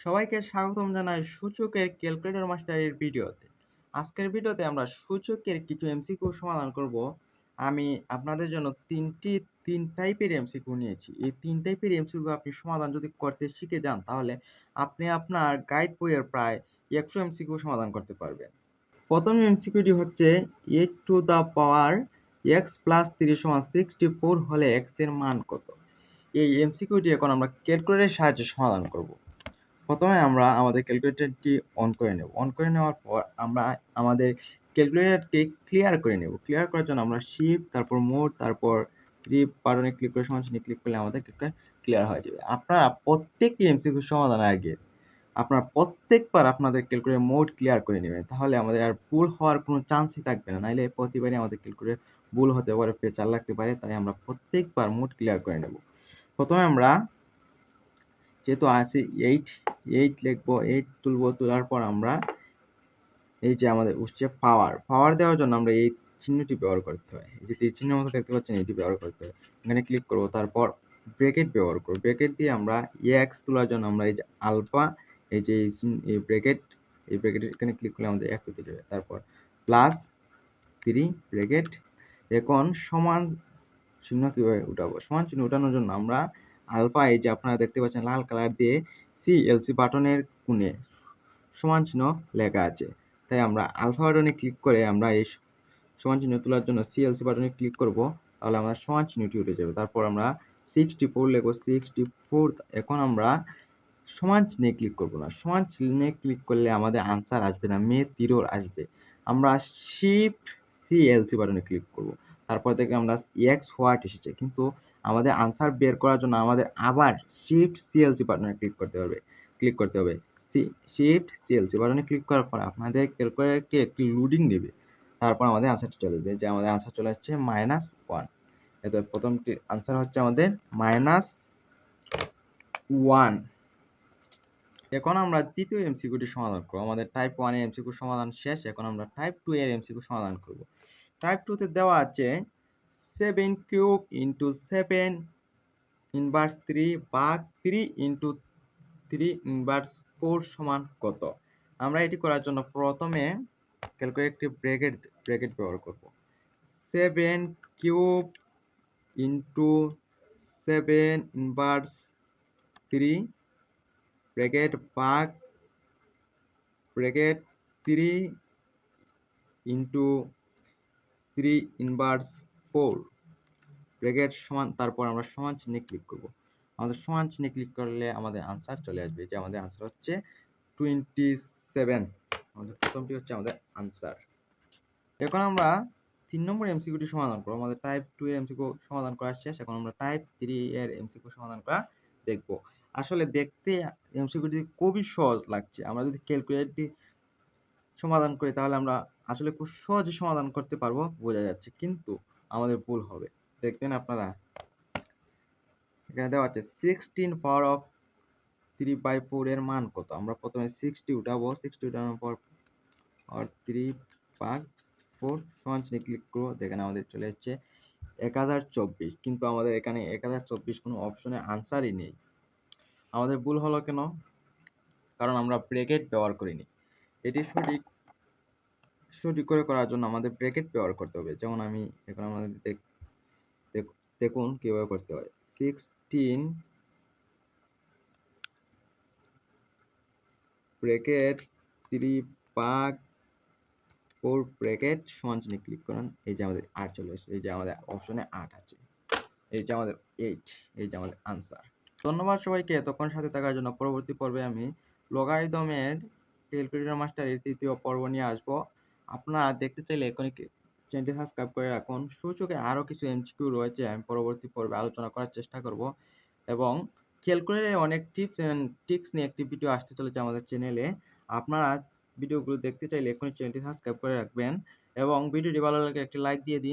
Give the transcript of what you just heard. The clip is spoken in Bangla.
সবাইকে স্বাগতম জানাই সূচকের ক্যালকুলেটর মাস্টারের ভিডিওতে। আজকের ভিডিওতে আমরা সূচকের কিছু এমসিকিউ সমাধান করব। আমি আপনাদের জন্য তিন টাইপের এমসিকিউ নিয়েছি। এই তিন টাইপের এমসিকিউ আপনি সমাধান যদি করতে শিখে যান তাহলে আপনি আপনার গাইড বইয়ের প্রায় 100 এমসিকিউ সমাধান করতে পারবেন। প্রথম এমসিকিউটি হচ্ছে 8 to the power x plus 3 সমান 64 হলে x এর মান কত? এই এমসিকিউটি এখন আমরা ক্যালকুলেটরের সাহায্যে সমাধান করব। প্রথমে আমরা আমাদের ক্যালকুলেটরটি অন করে নেব। অন করে নেওয়ার পর আমরা আমাদের ক্যালকুলেটরকে ক্লিয়ার করে নেব। ক্লিয়ার করার জন্য আমরা শিফট তারপর মোড তারপর 3 বাটনে ক্লিক করে সমান চিহ্নে ক্লিক করলে আমাদের ক্যালকুলেটর ক্লিয়ার হয়ে যাবে। আপনারা প্রত্যেকটি এমসিকিউ সমাধানের আগে আপনারা প্রত্যেকবার আপনাদের ক্যালকুলেটর মোড ক্লিয়ার করে নেবেন। তাহলে আমাদের আর ভুল হওয়ার কোনো চান্সই থাকবে না। নাইলে প্রতিবারই আমাদের ক্যালকুলেটর ভুল হতে পারে, পেচার লাগতে পারে। তাই আমরা প্রত্যেকবার মোড ক্লিয়ার করে নেব। প্রথমে আমরা যেহেতু আছে 8 লিখবো, 8 তুলবো। তোলার পর আমরা এই যে আমাদের উঠছে পাওয়ার দেওয়ার জন্য আমরা এই চিহ্নটি ব্যবহার করতে হয়। এই যে তীর চিহ্নের মতো দেখতে পাচ্ছেন, এটি ব্যবহার করতে হয়। এখানে ক্লিক করব, তারপর ব্র্যাকেট ব্যবহার করব। ব্র্যাকেট দিয়ে আমরা এক্স তোলার জন্য আমরা এই যে আলফা, এই যে এই ব্র্যাকেট এখানে ক্লিক করলে আমাদের এক হতে যাবে। তারপর প্লাস 3 ব্র্যাকেট। এখন সমান চিহ্ন কিভাবে উঠাবো? সমান চিহ্ন উঠানোর জন্য আমরা আলফা, এই যে আপনারা দেখতে পাচ্ছেন লাল কালার দিয়ে সিএলসি বাটনের কোণে সমান চিহ্ন লেখা আছে। তাই আমরা আলফা বাটনে ক্লিক করে আমরা এই সমান চিহ্ন তোলার জন্য সিএলসি বাটনে ক্লিক করব। তাহলে আমরা সমান চিহ্নটি উঠে যাবে। তারপর আমরা 64 লিখব, 64। এখন আমরা সমান চিহ্নে ক্লিক করব না। সমান চিহ্নে ক্লিক করলে আমাদের আনসার আসবে না, তীরও আসবে। আমরা শিফট সিএলসি বাটনে ক্লিক করব। তারপর থেকে আমরা এক্স হোয়াট এসেছে, কিন্তু আমাদের আনসার বের করার জন্য আমাদের আবার শিফট সিএলসি বাটনে ক্লিক করতে হবে। শিফট সিএলসি বাটনে ক্লিক করার পর আপনাদের ক্যালকুলেটরটি একটি লোডিং নেবে। তারপর আমাদের আনসারটি চলে আসবে। যে আমাদের আনসার চলে আসছে -1। এতে প্রথমটি আনসার হচ্ছে আমাদের -1। এখন আমরা দ্বিতীয় এমসিকিউটি সমাধান করব। আমাদের টাইপ 1 এর এমসিকিউ সমাধান শেষ। এখন আমরা টাইপ 2 এর এমসিকিউ সমাধান করব। টাইপ 2 তে দেওয়া আছে 7 কিউব ইনটু 7 ইনভার্স 3 ভাগ 3 ইনটু 3 ইনভার্স 4 সমান কত? আমরা এটি করার জন্য প্রথমে ক্যালকুলেটর একটি ব্র্যাকেট ব্যবহার করব। 7 কিউব ইনটু 7 ইনভার্স 3 ব্র্যাকেট ভাগ ব্র্যাকেট 3 ইনটু 3 ইনভার্স 4 ব্র্যাকেট সমান। তারপর আমরা সমান চিহ্নে ক্লিক করব। আমাদের সমান চিহ্নে ক্লিক করলে আমাদের আনসার চলে আসবে। যে আমাদের আনসার হচ্ছে 27। আমাদের প্রথমটি হচ্ছে আমাদের আনসার। এখন আমরা 3 নম্বর এমসিকিউটি সমাধান করব। আমাদের টাইপ 2 এর এমসিকিউ সমাধান করা শেষ। এখন আমরা টাইপ 3 এর এমসিকিউ সমাধান করা দেখব। আসলে দেখতে এমসিকিউটি খুবই সহজ লাগছে। আমরা যদি ক্যালকুলেটরটি সমাধান করি তাহলে আমরা আসলে খুব সহজে সমাধান করতে পারবো, বোঝা যাচ্ছে, কিন্তু আমাদের ভুল হবে। দেখবেন আপনারা এখানে দেওয়া আছে 16 পাওয়ার অফ 3/4 এর মান কত? আমরা প্রথমে 60 উঠাবো। 60 উঠানোর পর 3/4 সমান চিহ্নে ক্লিক করব। দেখেন আমাদের চলে যাচ্ছে 1024, কিন্তু আমাদের এখানে 1024 কোনো অপশনে আনসারই নেই। আমাদের ভুল হলো কেন? কারণ আমরা ব্র্যাকেট ব্যবহার করিনি। এটি সঠিক করে করার জন্য আমাদের ব্র্যাকেট ব্যবহার করতে হবে। যেমন আমি এখন আমাদের দেখুন কিভাবে করতে হয়। 16 ব্র্যাকেট 3/4 ব্র্যাকেট সমান চিহ্নে ক্লিক করুন। এই যে আমাদের 8 চলে এসেছে। এই যে আমাদের অপশনে 8 আছে। এই যে আমাদের 8, এই যে আমাদের আনসার। ধন্যবাদ সবাইকে এতক্ষণ সাথে থাকার জন্য। পরবর্তী পর্বে আমি লগারিদমের ক্যালকুলেটর মাস্টারের 3য় পর্ব নিয়ে আসবো। আপনারা দেখতে চাইলে এখনই চ্যানেলটি সাবস্ক্রাইব করে রাখুন। সূচকে আরও কিছু এমসিকিউ রয়েছে, আমি পরবর্তী পর্বে আলোচনা করার চেষ্টা করব। এবং ক্যালকুলেটরে অনেক টিপস এন্ড ট্রিক্স নিয়ে একটি ভিডিও আসতে চলেছে আমাদের চ্যানেলে। আপনারা ভিডিওগুলো দেখতে চাইলে এখনই চ্যানেলটি সাবস্ক্রাইব করে রাখবেন এবং ভিডিওটি ভালো লাগলে একটি লাইক দিয়ে দিন।